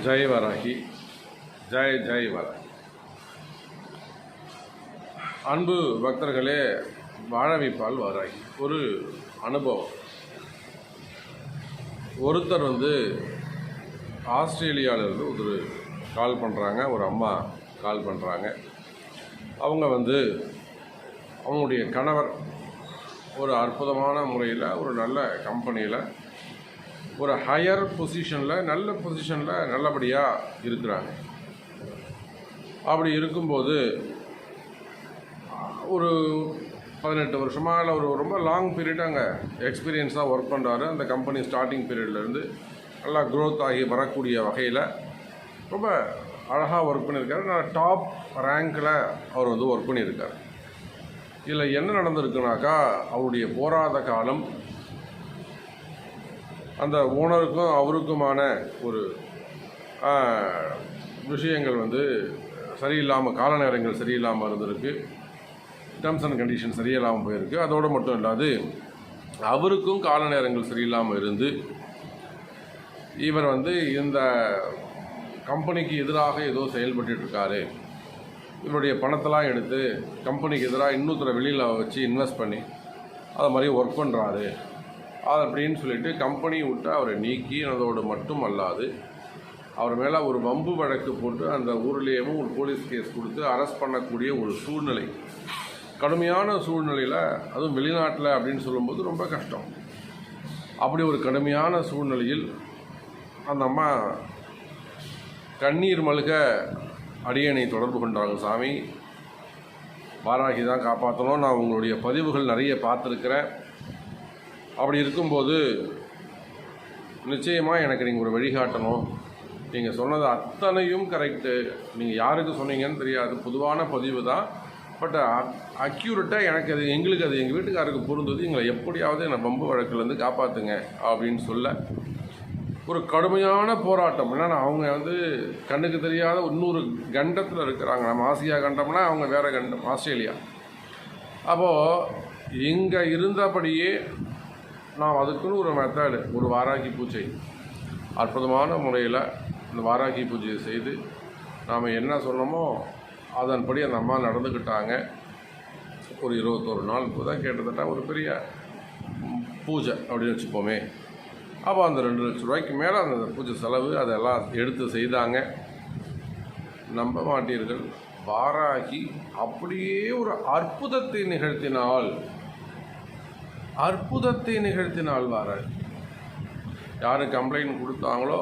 ஜெய் வராகி, ஜெய் ஜெய் வராகி. அன்பு பக்தர்களே, வாழ வைப்பால் வராகி. ஒரு அனுபவம். ஒருத்தர் ஆஸ்திரேலியாவிலிருந்து ஒரு கால் பண்ணுறாங்க, ஒரு அம்மா கால் பண்ணுறாங்க. அவங்க அவங்களுடைய கணவர் ஒரு அற்புதமான முறையில் ஒரு நல்ல கம்பெனியில் ஒரு ஹையர் பொசிஷனில் நல்ல பொசிஷனில் நல்லபடியாக இருக்கிறாங்க. அப்படி இருக்கும்போது ஒரு 18 வருஷமாக இல்லை ஒரு ரொம்ப லாங் பீரியட் அங்கே எக்ஸ்பீரியன்ஸாக ஒர்க் பண்ணுறாரு. அந்த கம்பெனி ஸ்டார்டிங் பீரியட்லேருந்து நல்லா க்ரோத் ஆகி வரக்கூடிய வகையில் ரொம்ப அழகாக ஒர்க் பண்ணியிருக்காரு. நான் டாப் ரேங்கில் அவர் ஒர்க் பண்ணியிருக்கார். இதில் என்ன நடந்திருக்குனாக்கா, அவருடைய போராத காலம் அந்த ஓனருக்கும் அவருக்குமான ஒரு விஷயங்கள் சரியில்லாமல், கால நேரங்கள் சரியில்லாமல் இருந்திருக்கு. டேர்ம்ஸ் அண்ட் கண்டிஷன் சரியில்லாமல் போயிருக்கு. அதோடு மட்டும் இல்லாது அவருக்கும் கால நேரங்கள் சரியில்லாமல் இருந்து இவர் இந்த கம்பெனிக்கு எதிராக ஏதோ செயல்பட்டுருக்காரு. இவருடைய பணத்தெல்லாம் எடுத்து கம்பெனிக்கு எதிராக இன்னொருத்தரை வெளியில் வச்சு இன்வெஸ்ட் பண்ணி அது மாதிரி ஒர்க் பண்ணுறாரு அப்படின்னு சொல்லிட்டு கம்பெனி விட்டு அவரை நீக்கி, அதோடு மட்டும் அல்லாது அவர் மேலே ஒரு வம்பு வழக்கு போட்டு அந்த ஊர்லேயும் ஒரு போலீஸ் கேஸ் கொடுத்து அரெஸ்ட் பண்ணக்கூடிய ஒரு சூழ்நிலை, கடுமையான சூழ்நிலையில், அதுவும் வெளிநாட்டில் அப்படின்னு சொல்லும்போது ரொம்ப கஷ்டம். அப்படி ஒரு கடுமையான சூழ்நிலையில் அந்த அம்மா கண்ணீர் மல்க அடியனை தொடர்பு கொண்டாங்க. சாமி, வாராகி தான் காப்பாற்றணும். நான் உங்களுடைய பதிவுகள் நிறைய பார்த்துருக்கிறேன். அப்படி இருக்கும்போது நிச்சயமாக எனக்கு நீங்கள் ஒரு வழிகாட்டணும். நீங்கள் சொன்னது அத்தனையும் கரெக்டு. நீங்கள் யாருக்கு சொன்னீங்கன்னு தெரியாது, பொதுவான பதிவு தான். பட் அக்யூரேட்டாக எனக்கு எங்களுக்கு எங்கள் வீட்டுக்காருக்கு பொருந்தது. எங்களை எப்படியாவது என்னை பம்பு வழக்கிலேருந்து காப்பாற்றுங்க அப்படின்னு சொல்ல ஒரு கடுமையான போராட்டம். ஏன்னா அவங்க கண்ணுக்கு தெரியாத இன்னொரு கண்டத்தில் இருக்கிறாங்க. நம்ம ஆசியா கண்டம்னா அவங்க வேறு கண்டம், ஆஸ்திரேலியா. அப்போது இங்கே இருந்தபடியே நாம் அதுக்குன்னு ஒரு மெத்தடு, ஒரு வாராகி பூஜை, அற்புதமான முறையில் இந்த வாராகி பூஜையை செய்து நாம் என்ன சொன்னோமோ அதன்படி அந்த அம்மா நடந்துக்கிட்டாங்க. ஒரு 21 நாள் தான் கிட்டத்தட்ட ஒரு பெரிய பூஜை அப்படின்னு வச்சுப்போமே. அப்போ அந்த 2 லட்ச ரூபாய்க்கு மேலே அந்த பூஜை செலவு அதெல்லாம் எடுத்து செய்தாங்க. நம்ப மாட்டீர்கள், வாராகி அப்படியே ஒரு அற்புதத்தை நிகழ்த்தினாள் வாராகி. யார் கம்ப்ளைண்ட் கொடுத்தாங்களோ